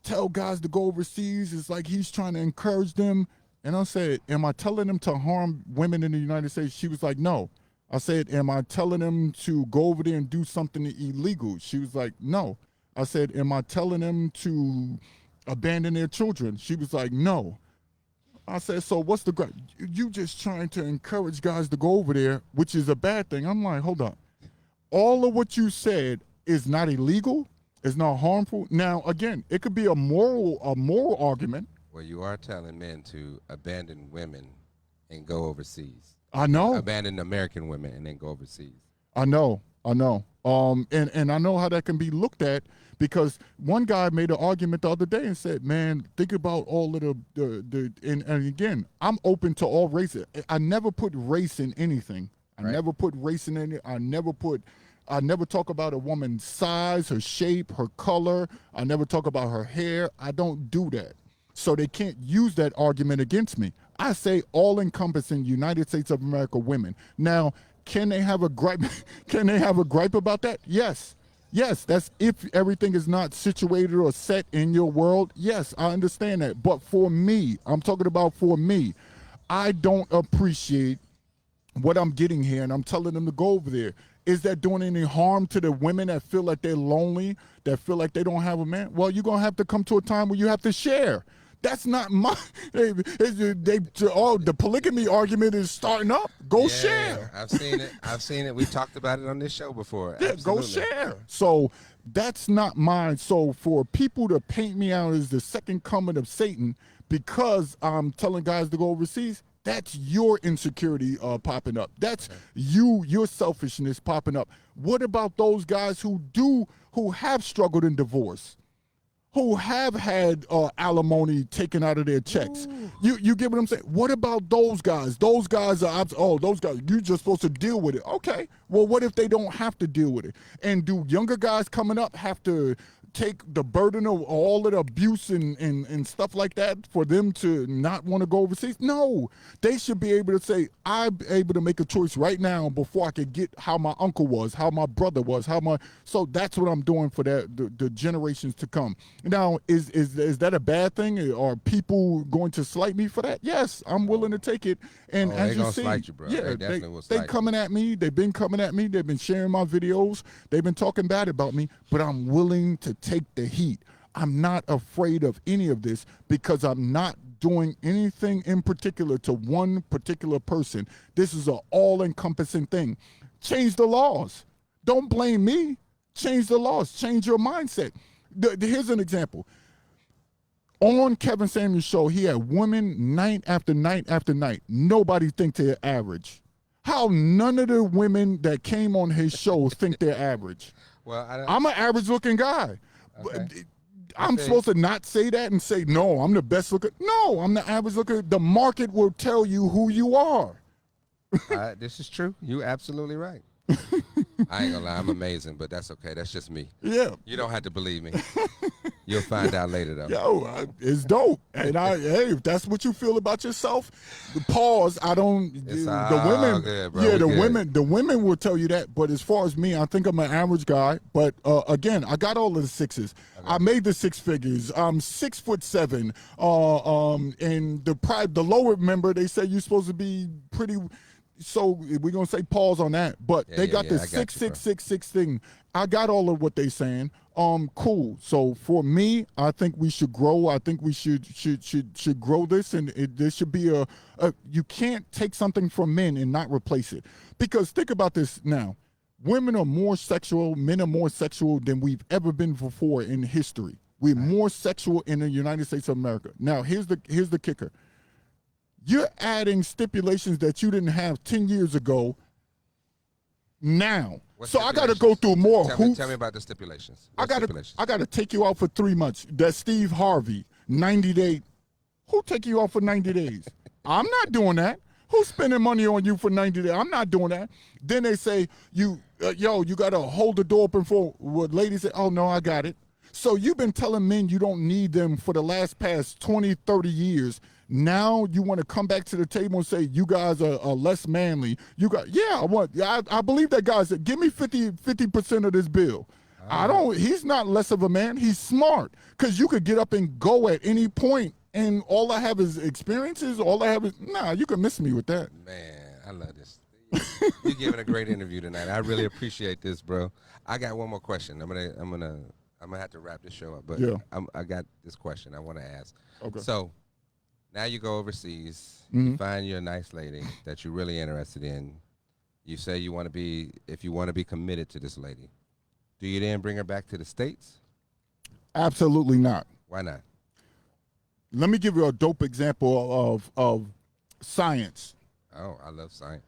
Speaker 3: tell guys to go overseas. It's like he's trying to encourage them. And I said, am I telling them to harm women in the United States? She was like, no. I said, am I telling them to go over there and do something illegal? She was like, no. I said, am I telling them to abandon their children? She was like, no. I said, so what's the you just trying to encourage guys to go over there, which is a bad thing. I'm like, hold on. All of what you said is not illegal, it's not harmful. Now, again, it could be a moral argument.
Speaker 1: Well, you are telling men to abandon women and go overseas.
Speaker 3: I know.
Speaker 1: Abandon American women and then go overseas.
Speaker 3: I know. And I know how that can be looked at because one guy made an argument the other day and said, man, think about all of and again, I'm open to all races. I never put race in anything. I never put race in any. I never talk about a woman's size, her shape, her color. I never talk about her hair. I don't do that. So they can't use that argument against me. I say all-encompassing United States of America women. Now, can they have a gripe? Can they have a gripe about that? Yes. Yes, that's if everything is not situated or set in your world. Yes, I understand that. But for me, I'm talking about for me, I don't appreciate what I'm getting here, and I'm telling them to go over there. Is that doing any harm to the women that feel like they're lonely, that feel like they don't have a man? Well, you're going to have to come to a time where you have to share. That's not my. The polygamy argument is starting up. Go share.
Speaker 1: I've seen it. We talked about it on this show before.
Speaker 3: Yeah,
Speaker 1: Absolutely.
Speaker 3: go share. So that's not mine. So for people to paint me out as the second coming of Satan because I'm telling guys to go overseas, that's your insecurity popping up. That's your selfishness popping up. What about those guys who have struggled in divorce? Who have had alimony taken out of their checks. You get what I'm saying? What about those guys? Those guys are, those guys, you're just supposed to deal with it. Okay, well, what if they don't have to deal with it? And do younger guys coming up have to take the burden of all of the abuse and stuff like that for them to not want to go overseas? No, they should be able to say, I'm able to make a choice right now before I could get how my uncle was, how my brother was, so that's what I'm doing for the generations to come. Now, is that a bad thing? Are people going to slight me for that? Yes, I'm willing to take it. And as
Speaker 1: they
Speaker 3: you
Speaker 1: gonna
Speaker 3: see,
Speaker 1: slight you, bro.
Speaker 3: yeah,
Speaker 1: They definitely will slight
Speaker 3: they coming at me. They've been coming at me. They've been sharing my videos. They've been talking bad about me, but I'm willing to take the heat. I'm not afraid of any of this because I'm not doing anything in particular to one particular person. This is an all-encompassing thing. Change the laws. Don't blame me. Change the laws. Change your mindset. Here's an example. On Kevin Samuels' show, he had women night after night after night. Nobody think they're average. How none of the women that came on his show think they're average?
Speaker 1: Well,
Speaker 3: I'm an average-looking guy.
Speaker 1: Okay.
Speaker 3: I'm supposed to not say that and say, no, I'm the best looking. No, I'm the average looker. The market will tell you who you are.
Speaker 1: This is true. You're absolutely right. I ain't gonna lie, I'm amazing, but that's okay. That's just me.
Speaker 3: Yeah.
Speaker 1: You don't have to believe me. You'll find out later, though.
Speaker 3: Yo, it's dope. And hey, if that's what you feel about yourself, pause. I don't.
Speaker 1: It's
Speaker 3: the
Speaker 1: all
Speaker 3: women,
Speaker 1: good, bro.
Speaker 3: yeah,
Speaker 1: We
Speaker 3: the
Speaker 1: good.
Speaker 3: women will tell you that. But as far as me, I think I'm an average guy. But again, I got all of the sixes. Okay. I made the six figures. I'm 6'7". And the lower member, they say you're supposed to be pretty so we're gonna say pause on that. But
Speaker 1: Yeah,
Speaker 3: they
Speaker 1: yeah,
Speaker 3: got
Speaker 1: yeah,
Speaker 3: the
Speaker 1: I got you, bro.
Speaker 3: 6666 thing. I got all of what they saying. Cool. So for me, I think we should grow. I think we should grow this, and there should be a. You can't take something from men and not replace it, because think about this now. Women are more sexual, men are more sexual than we've ever been before in history. We're more sexual in the United States of America. Now, here's the kicker. You're adding stipulations that you didn't have 10 years ago now.
Speaker 1: What
Speaker 3: So I got to go through more hoops.
Speaker 1: Tell me about the stipulations.
Speaker 3: I
Speaker 1: What stipulations?
Speaker 3: got to take you out for 3 months. That Steve Harvey 90-day. Who take you out for 90 days? I'm not doing that. Who's spending money on you for 90 days? I'm not doing that. Then they say you got to hold the door open for what ladies say. Oh no, I got it. So you've been telling men you don't need them for the past 20, 30 years. Now you want to come back to the table and say you guys are less manly. I believe that guy said, give me 50% of this bill. He's not less of a man. He's smart, because you could get up and go at any point, and all I have is experiences. You can miss me with that.
Speaker 1: Man, I love this. You're giving a great interview tonight. I really appreciate this, bro. I got one more question. I'm gonna have to wrap this show up, but
Speaker 3: Yeah.
Speaker 1: I got this question I want to ask.
Speaker 3: Okay.
Speaker 1: So now you go overseas,
Speaker 3: Mm-hmm.
Speaker 1: you find you a nice lady that you're really interested in. You say you want to be committed to this lady. Do you then bring her back to the States?
Speaker 3: Absolutely not.
Speaker 1: Why not?
Speaker 3: Let me give you a dope example of science.
Speaker 1: Oh, I love science.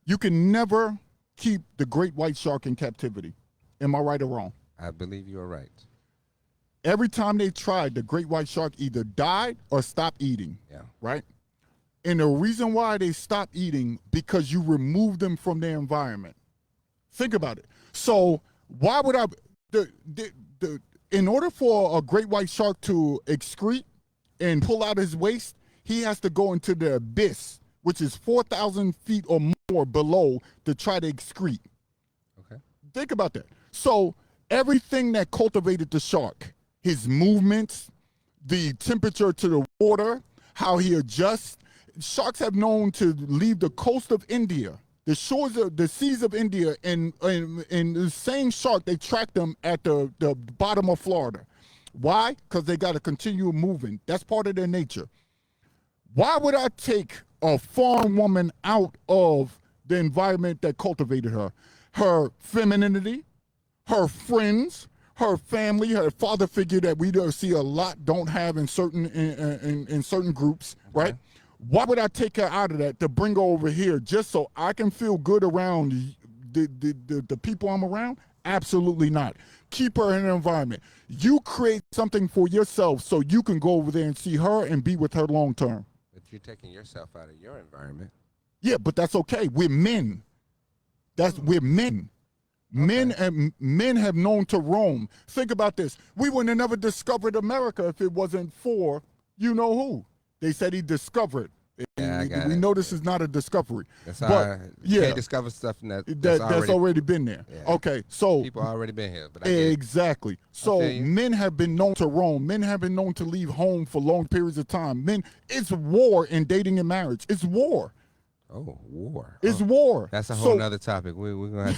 Speaker 3: You can never keep the great white shark in captivity. Am I right or wrong?
Speaker 1: I believe you are right.
Speaker 3: Every time they tried, the great white shark either died or stopped eating.
Speaker 1: Yeah.
Speaker 3: Right? And the reason why they stopped eating, because you removed them from their environment. Think about it. So why would in order for a great white shark to excrete and pull out his waste, he has to go into the abyss, which is 4,000 feet or more below, to try to excrete.
Speaker 1: Okay.
Speaker 3: Think about that. So everything that cultivated the shark, his movements, the temperature to the water, how he adjusts. Sharks have known to leave the coast of India, the shores of the seas of India, and the same shark, they track them at the bottom of Florida. Why? Because they got to continue moving. That's part of their nature. Why would I take a foreign woman out of the environment that cultivated her? Her femininity, her friends, her family, her father figure that we don't see a lot, don't have in certain groups, right? Why would I take her out of that to bring her over here just so I can feel good around the people I'm around? Absolutely not. Keep her in an environment. You create something for yourself so you can go over there and see her and be with her long term.
Speaker 1: But you're taking yourself out of your environment.
Speaker 3: Yeah, but that's okay. We're men. We're men. Okay. Men have known to roam. Think about this. We wouldn't have never discovered America if it wasn't for you know who. They said he discovered.
Speaker 1: Yeah,
Speaker 3: we know this is not a discovery.
Speaker 1: That's
Speaker 3: yeah,
Speaker 1: discover stuff
Speaker 3: that's already been there.
Speaker 1: Yeah.
Speaker 3: Okay, so
Speaker 1: people already been here. But
Speaker 3: exactly. So men have been known to roam. Men have been known to leave home for long periods of time. It's war in dating and marriage. It's war.
Speaker 1: Oh, war.
Speaker 3: It's war.
Speaker 1: That's a whole nother topic. We're gonna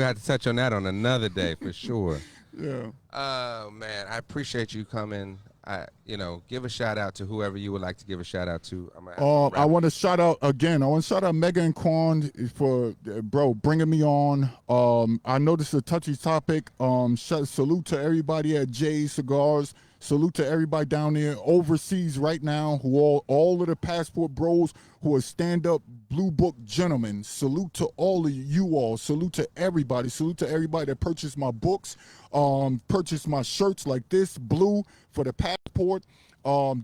Speaker 1: have to touch on that on another day for sure.
Speaker 3: Yeah.
Speaker 1: Oh man, I appreciate you coming. Give a shout out to whoever you would like to give a shout out to.
Speaker 3: I want to shout out again. I want to shout out MegaQuian for bringing me on. I know this is a touchy topic. Salute to everybody at Jay's Cigars. Salute to everybody down there overseas right now, who all of the passport bros who are stand-up blue book gentlemen. Salute to all of you all. Salute to everybody. Salute to everybody that purchased my books, purchased my shirts like this, blue for the passport.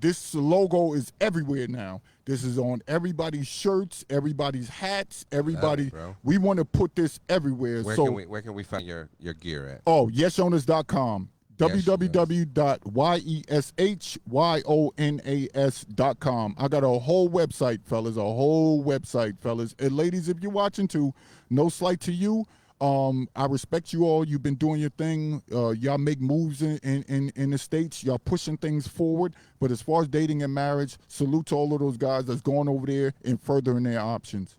Speaker 3: This logo is everywhere now. This is on everybody's shirts, everybody's hats, everybody. We want to put this everywhere.
Speaker 1: Where can we find your gear at?
Speaker 3: Oh, yesowners.com. www.yeshyonas.com. I got a whole website, fellas. And ladies, if you're watching too, no slight to you. I respect you all. You've been doing your thing. Y'all make moves in the States. Y'all pushing things forward. But as far as dating and marriage, salute to all of those guys that's going over there and furthering their options.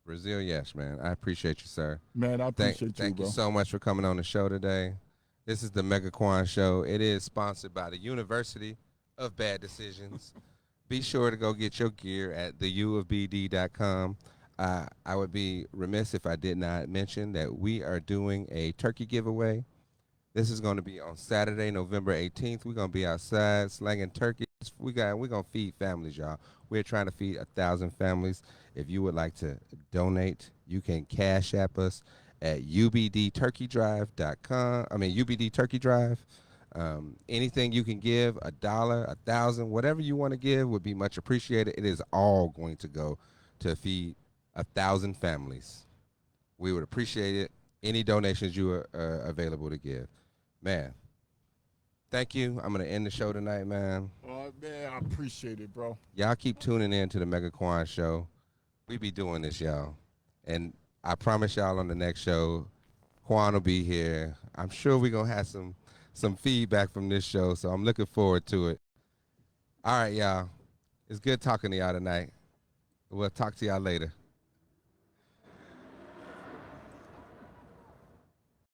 Speaker 1: Brazil, yes, man. I appreciate you, sir.
Speaker 3: Man, I appreciate you,
Speaker 1: Thank
Speaker 3: bro.
Speaker 1: you so much for coming on the show today. This is the MegaQuan Show. It is sponsored by the University of Bad Decisions. Be sure to go get your gear at theuofbd.com. I would be remiss if I did not mention that we are doing a turkey giveaway. This is going to be on Saturday, November 18th. We're going to be outside slanging turkeys. We're going to feed families, y'all. We're trying to feed 1,000 families. If you would like to donate, you can Cash App us at ubdturkeydrive.com. UBD Turkey Drive. Anything you can give, $1, 1,000, whatever you want to give would be much appreciated. It is all going to go to feed 1,000 families. We would appreciate it. Any donations you are available to give. Man, thank you. I'm going to end the show tonight, man.
Speaker 3: Man, I appreciate it, bro.
Speaker 1: Y'all keep tuning in to the MegaQuan Show. We be doing this, y'all. And I promise y'all on the next show, Quan will be here. I'm sure we're going to have some feedback from this show, so I'm looking forward to it. All right, y'all. It's good talking to y'all tonight. We'll talk to y'all later.